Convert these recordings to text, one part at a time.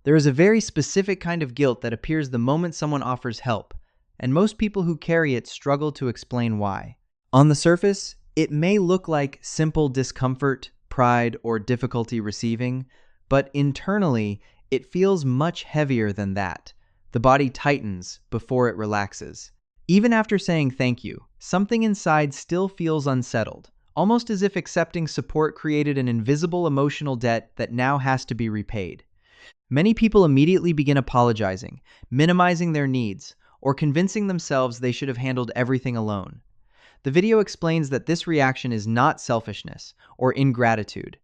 There is a very specific kind of guilt that appears the moment someone offers help, and most people who carry it struggle to explain why. On the surface, it may look like simple discomfort, pride, or difficulty receiving, but internally, it feels much heavier than that. The body tightens before it relaxes. Even after saying thank you, something inside still feels unsettled, almost as if accepting support created an invisible emotional debt that now has to be repaid. Many people immediately begin apologizing, minimizing their needs, or convincing themselves they should have handled everything alone. The video explains that this reaction is not selfishness or ingratitude.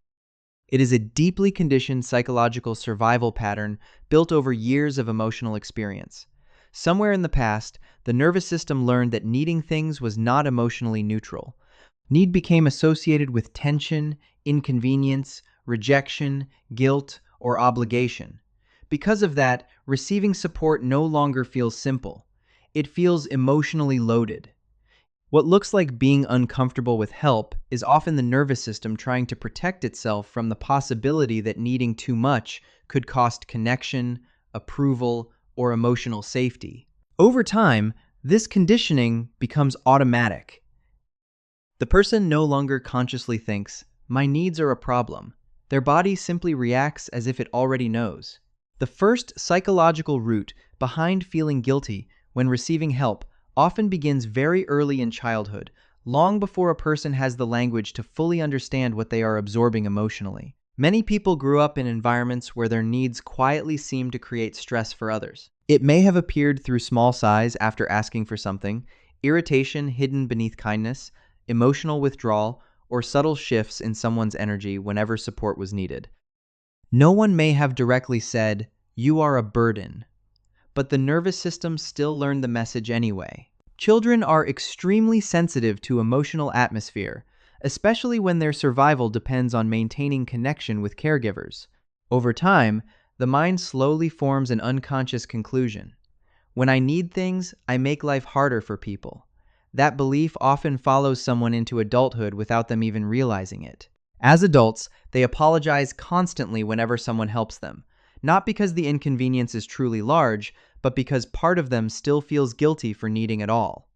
It is a deeply conditioned psychological survival pattern built over years of emotional experience. Somewhere in the past, the nervous system learned that needing things was not emotionally neutral. Need became associated with tension, inconvenience, rejection, guilt, or obligation. Because of that, receiving support no longer feels simple. It feels emotionally loaded. What looks like being uncomfortable with help is often the nervous system trying to protect itself from the possibility that needing too much could cost connection, approval, or emotional safety. Over time, this conditioning becomes automatic. The person no longer consciously thinks, "My needs are a problem." Their body simply reacts as if it already knows. The first psychological root behind feeling guilty when receiving help often begins very early in childhood, long before a person has the language to fully understand what they are absorbing emotionally. Many people grew up in environments where their needs quietly seemed to create stress for others. It may have appeared through small sighs after asking for something, irritation hidden beneath kindness, emotional withdrawal, or subtle shifts in someone's energy whenever support was needed. No one may have directly said, "You are a burden," but the nervous system still learned the message anyway. Children are extremely sensitive to emotional atmosphere, especially when their survival depends on maintaining connection with caregivers. Over time, the mind slowly forms an unconscious conclusion. When I need things, I make life harder for people. That belief often follows someone into adulthood without them even realizing it. As adults, they apologize constantly whenever someone helps them, not because the inconvenience is truly large, but because part of them still feels guilty for needing it all.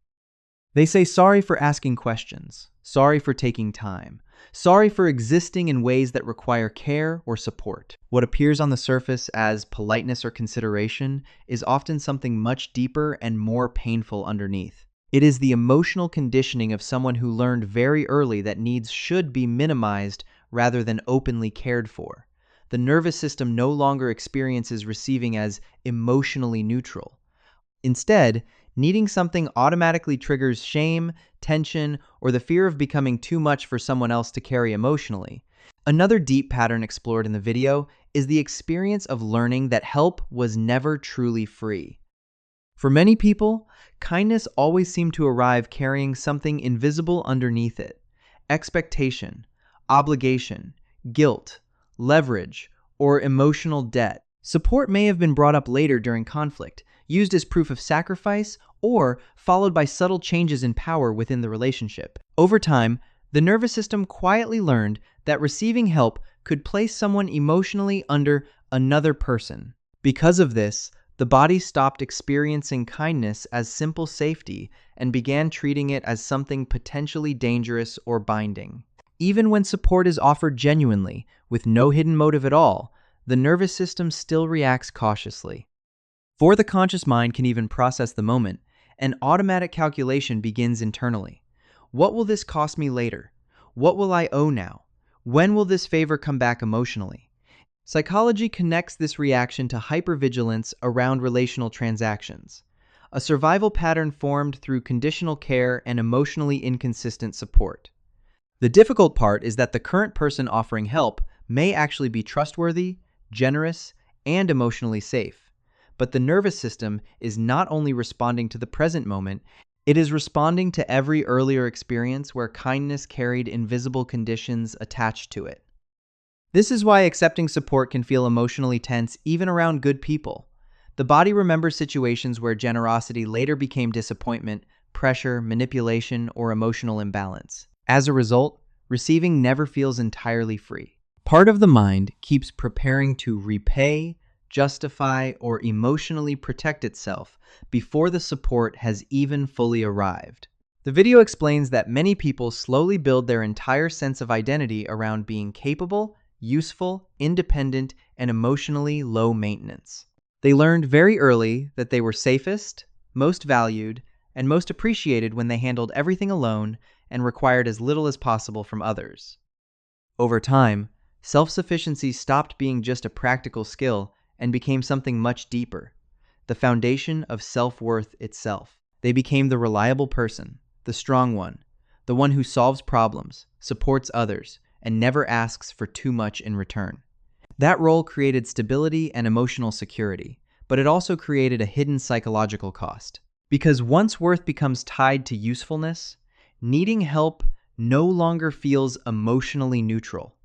They say sorry for asking questions, sorry for taking time, sorry for existing in ways that require care or support. What appears on the surface as politeness or consideration is often something much deeper and more painful underneath. It is the emotional conditioning of someone who learned very early that needs should be minimized rather than openly cared for. The nervous system no longer experiences receiving as emotionally neutral. Instead, needing something automatically triggers shame, tension, or the fear of becoming too much for someone else to carry emotionally. Another deep pattern explored in the video is the experience of learning that help was never truly free. For many people, kindness always seemed to arrive carrying something invisible underneath it: expectation, obligation, guilt, leverage, or emotional debt. Support may have been brought up later during conflict, used as proof of sacrifice, or followed by subtle changes in power within the relationship. Over time, the nervous system quietly learned that receiving help could place someone emotionally under another person. Because of this, the body stopped experiencing kindness as simple safety and began treating it as something potentially dangerous or binding. Even when support is offered genuinely, with no hidden motive at all, the nervous system still reacts cautiously. Before the conscious mind can even process the moment, an automatic calculation begins internally. What will this cost me later? What will I owe now? When will this favor come back emotionally? Psychology connects this reaction to hypervigilance around relational transactions, a survival pattern formed through conditional care and emotionally inconsistent support. The difficult part is that the current person offering help may actually be trustworthy, generous, and emotionally safe. But the nervous system is not only responding to the present moment, it is responding to every earlier experience where kindness carried invisible conditions attached to it. This is why accepting support can feel emotionally tense even around good people. The body remembers situations where generosity later became disappointment, pressure, manipulation, or emotional imbalance. As a result, receiving never feels entirely free. Part of the mind keeps preparing to repay, justify, or emotionally protect itself before the support has even fully arrived. The video explains that many people slowly build their entire sense of identity around being capable, useful, independent, and emotionally low maintenance. They learned very early that they were safest, most valued, and most appreciated when they handled everything alone and required as little as possible from others. Over time, self-sufficiency stopped being just a practical skill and became something much deeper, the foundation of self-worth itself. They became the reliable person, the strong one, the one who solves problems, supports others, and never asks for too much in return. That role created stability and emotional security, but it also created a hidden psychological cost. Because once worth becomes tied to usefulness, needing help no longer feels emotionally neutral.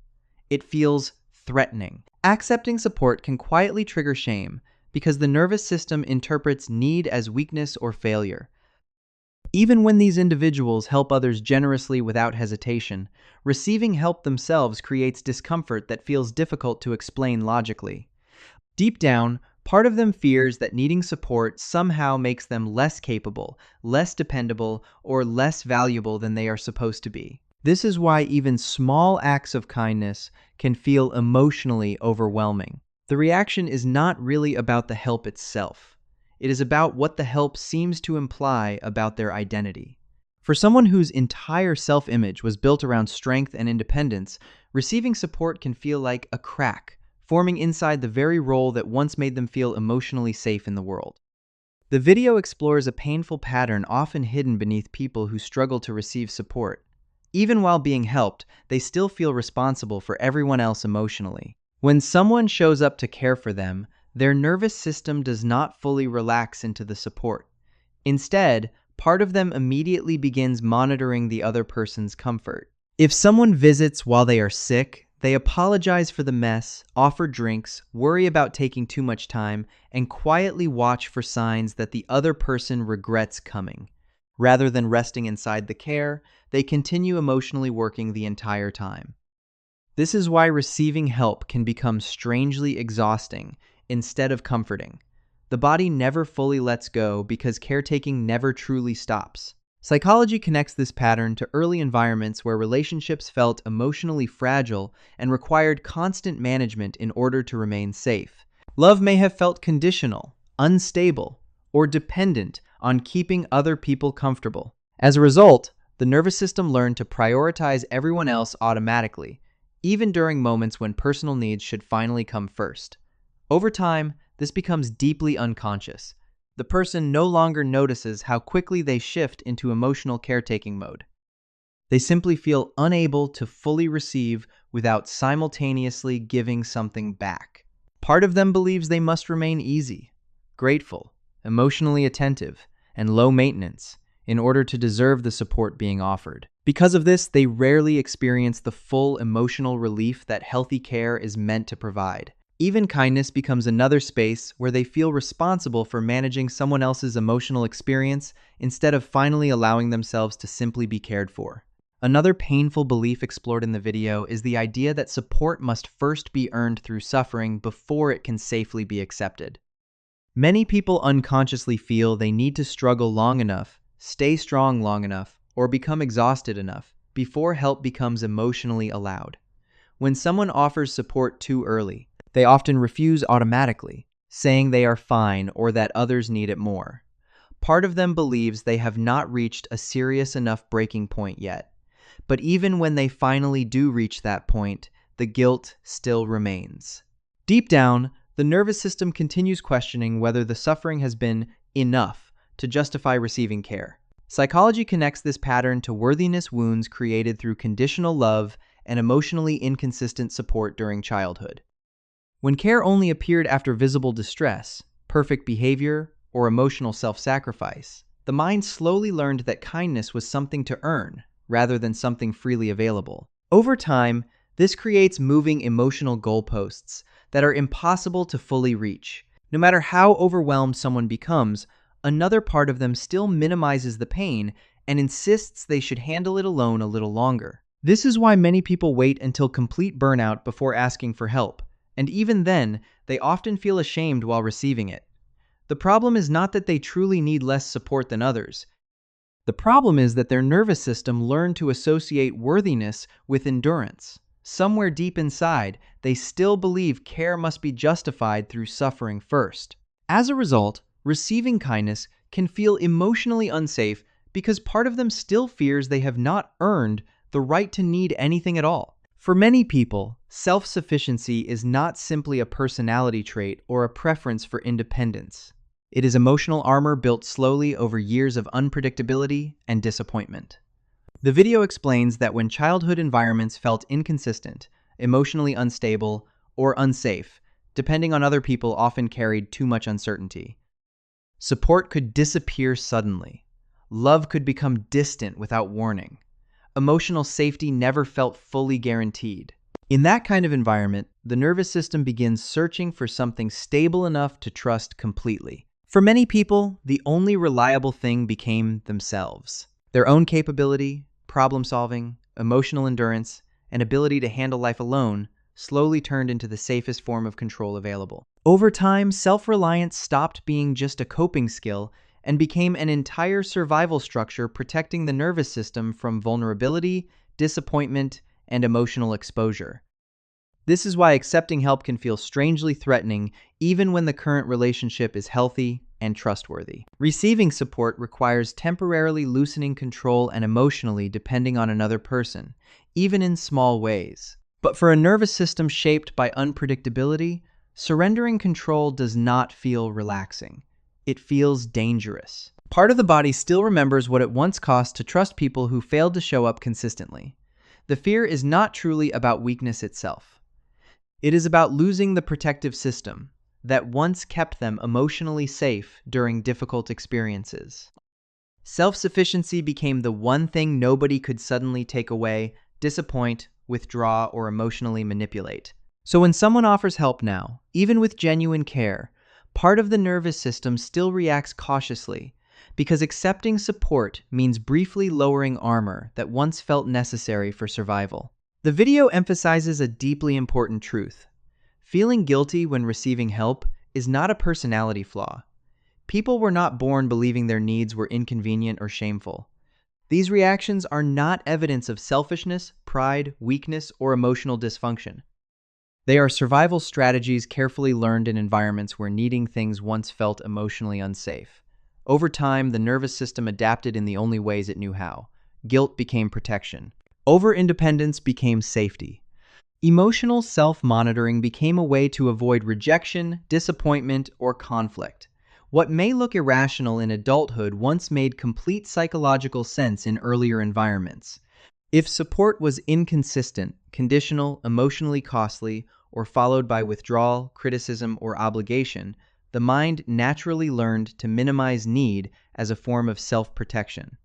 It feels threatening. Accepting support can quietly trigger shame because the nervous system interprets need as weakness or failure. Even when these individuals help others generously without hesitation, receiving help themselves creates discomfort that feels difficult to explain logically. Deep down, part of them fears that needing support somehow makes them less capable, less dependable, or less valuable than they are supposed to be. This is why even small acts of kindness can feel emotionally overwhelming. The reaction is not really about the help itself. It is about what the help seems to imply about their identity. For someone whose entire self-image was built around strength and independence, receiving support can feel like a crack, forming inside the very role that once made them feel emotionally safe in the world. The video explores a painful pattern often hidden beneath people who struggle to receive support. Even while being helped, they still feel responsible for everyone else emotionally. When someone shows up to care for them, their nervous system does not fully relax into the support. Instead, part of them immediately begins monitoring the other person's comfort. If someone visits while they are sick, they apologize for the mess, offer drinks, worry about taking too much time, and quietly watch for signs that the other person regrets coming. Rather than resting inside the care, they continue emotionally working the entire time. This is why receiving help can become strangely exhausting instead of comforting. The body never fully lets go because caretaking never truly stops. Psychology connects this pattern to early environments where relationships felt emotionally fragile and required constant management in order to remain safe. Love may have felt conditional, unstable, or dependent on keeping other people comfortable. As a result, the nervous system learned to prioritize everyone else automatically, even during moments when personal needs should finally come first. Over time, this becomes deeply unconscious. The person no longer notices how quickly they shift into emotional caretaking mode. They simply feel unable to fully receive without simultaneously giving something back. Part of them believes they must remain easy, grateful, emotionally attentive, and low maintenance in order to deserve the support being offered. Because of this, they rarely experience the full emotional relief that healthy care is meant to provide. Even kindness becomes another space where they feel responsible for managing someone else's emotional experience instead of finally allowing themselves to simply be cared for. Another painful belief explored in the video is the idea that support must first be earned through suffering before it can safely be accepted. Many people unconsciously feel they need to struggle long enough, stay strong long enough, or become exhausted enough before help becomes emotionally allowed. When someone offers support too early, they often refuse automatically, saying they are fine or that others need it more. Part of them believes they have not reached a serious enough breaking point yet. But even when they finally do reach that point, the guilt still remains. Deep down, the nervous system continues questioning whether the suffering has been enough to justify receiving care. Psychology connects this pattern to worthiness wounds created through conditional love and emotionally inconsistent support during childhood. When care only appeared after visible distress, perfect behavior, or emotional self-sacrifice, the mind slowly learned that kindness was something to earn rather than something freely available. Over time, this creates moving emotional goalposts that are impossible to fully reach. No matter how overwhelmed someone becomes, another part of them still minimizes the pain and insists they should handle it alone a little longer. This is why many people wait until complete burnout before asking for help. And even then, they often feel ashamed while receiving it. The problem is not that they truly need less support than others. The problem is that their nervous system learned to associate worthiness with endurance. Somewhere deep inside, they still believe care must be justified through suffering first. As a result, receiving kindness can feel emotionally unsafe because part of them still fears they have not earned the right to need anything at all. For many people, self-sufficiency is not simply a personality trait or a preference for independence. It is emotional armor built slowly over years of unpredictability and disappointment. The video explains that when childhood environments felt inconsistent, emotionally unstable, or unsafe, depending on other people often carried too much uncertainty. Support could disappear suddenly. Love could become distant without warning. Emotional safety never felt fully guaranteed. In that kind of environment, the nervous system begins searching for something stable enough to trust completely. For many people, the only reliable thing became themselves. Their own capability, problem-solving, emotional endurance, and ability to handle life alone slowly turned into the safest form of control available. Over time, self-reliance stopped being just a coping skill and became an entire survival structure protecting the nervous system from vulnerability, disappointment, and emotional exposure. This is why accepting help can feel strangely threatening even when the current relationship is healthy and trustworthy. Receiving support requires temporarily loosening control and emotionally depending on another person, even in small ways. But for a nervous system shaped by unpredictability, surrendering control does not feel relaxing. It feels dangerous. Part of the body still remembers what it once cost to trust people who failed to show up consistently. The fear is not truly about weakness itself. It is about losing the protective system that once kept them emotionally safe during difficult experiences. Self-sufficiency became the one thing nobody could suddenly take away, disappoint, withdraw, or emotionally manipulate. So when someone offers help now, even with genuine care, part of the nervous system still reacts cautiously, because accepting support means briefly lowering armor that once felt necessary for survival. The video emphasizes a deeply important truth. Feeling guilty when receiving help is not a personality flaw. People were not born believing their needs were inconvenient or shameful. These reactions are not evidence of selfishness, pride, weakness, or emotional dysfunction. They are survival strategies carefully learned in environments where needing things once felt emotionally unsafe. Over time, the nervous system adapted in the only ways it knew how. Guilt became protection. Over-independence became safety. Emotional self-monitoring became a way to avoid rejection, disappointment, or conflict. What may look irrational in adulthood once made complete psychological sense in earlier environments. If support was inconsistent, conditional, emotionally costly, or followed by withdrawal, criticism, or obligation, the mind naturally learned to minimize need as a form of self-protection.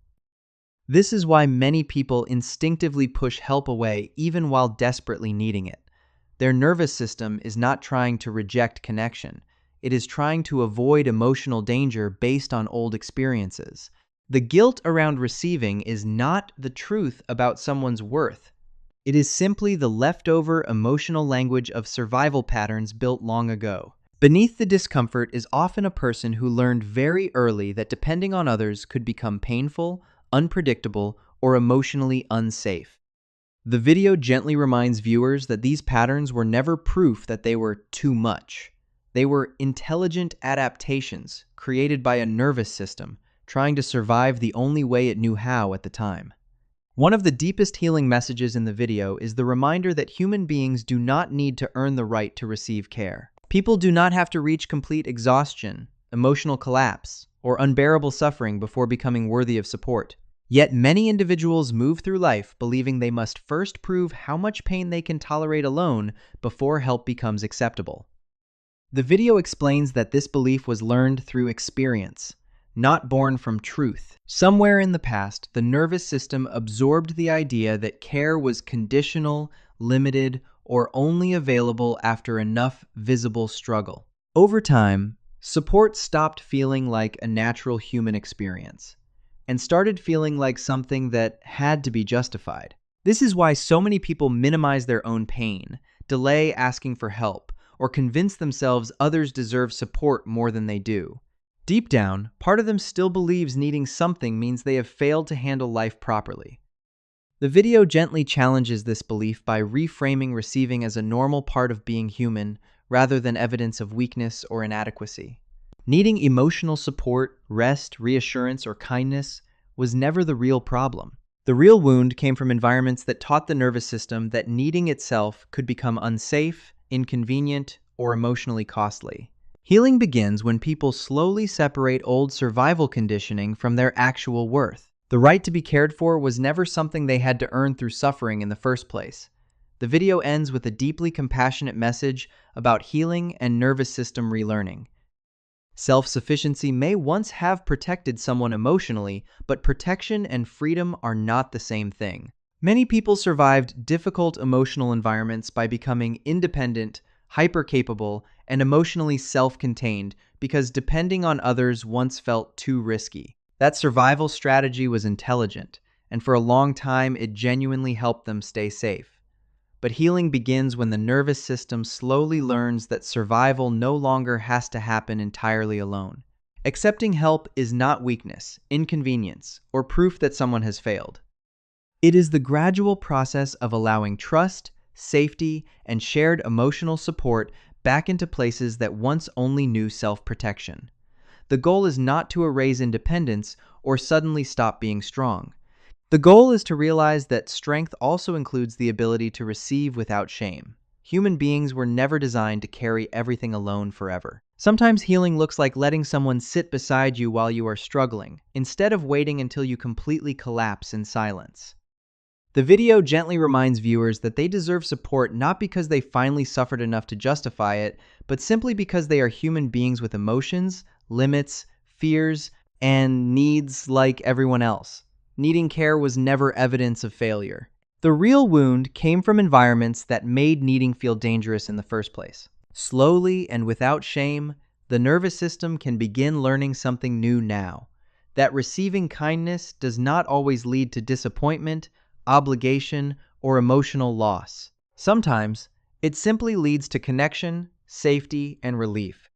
This is why many people instinctively push help away even while desperately needing it. Their nervous system is not trying to reject connection. It is trying to avoid emotional danger based on old experiences. The guilt around receiving is not the truth about someone's worth. It is simply the leftover emotional language of survival patterns built long ago. Beneath the discomfort is often a person who learned very early that depending on others could become painful, unpredictable, or emotionally unsafe. The video gently reminds viewers that these patterns were never proof that they were too much. They were intelligent adaptations created by a nervous system trying to survive the only way it knew how at the time. One of the deepest healing messages in the video is the reminder that human beings do not need to earn the right to receive care. People do not have to reach complete exhaustion, emotional collapse, or unbearable suffering before becoming worthy of support. Yet many individuals move through life believing they must first prove how much pain they can tolerate alone before help becomes acceptable. The video explains that this belief was learned through experience, not born from truth. Somewhere in the past, the nervous system absorbed the idea that care was conditional, limited, or only available after enough visible struggle. Over time, support stopped feeling like a natural human experience and started feeling like something that had to be justified. This is why so many people minimize their own pain, delay asking for help, or convince themselves others deserve support more than they do. Deep down, part of them still believes needing something means they have failed to handle life properly. The video gently challenges this belief by reframing receiving as a normal part of being human rather than evidence of weakness or inadequacy. Needing emotional support, rest, reassurance, or kindness was never the real problem. The real wound came from environments that taught the nervous system that needing itself could become unsafe, inconvenient, or emotionally costly. Healing begins when people slowly separate old survival conditioning from their actual worth. The right to be cared for was never something they had to earn through suffering in the first place. The video ends with a deeply compassionate message about healing and nervous system relearning. Self-sufficiency may once have protected someone emotionally, but protection and freedom are not the same thing. Many people survived difficult emotional environments by becoming independent, hyper-capable, and emotionally self-contained because depending on others once felt too risky. That survival strategy was intelligent, and for a long time it genuinely helped them stay safe. But healing begins when the nervous system slowly learns that survival no longer has to happen entirely alone. Accepting help is not weakness, inconvenience, or proof that someone has failed. It is the gradual process of allowing trust, safety, and shared emotional support back into places that once only knew self-protection. The goal is not to erase independence or suddenly stop being strong. The goal is to realize that strength also includes the ability to receive without shame. Human beings were never designed to carry everything alone forever. Sometimes healing looks like letting someone sit beside you while you are struggling, instead of waiting until you completely collapse in silence. The video gently reminds viewers that they deserve support not because they finally suffered enough to justify it, but simply because they are human beings with emotions, limits, fears, and needs like everyone else. Needing care was never evidence of failure. The real wound came from environments that made needing feel dangerous in the first place. Slowly and without shame, the nervous system can begin learning something new now. That receiving kindness does not always lead to disappointment, obligation, or emotional loss. Sometimes, it simply leads to connection, safety, and relief.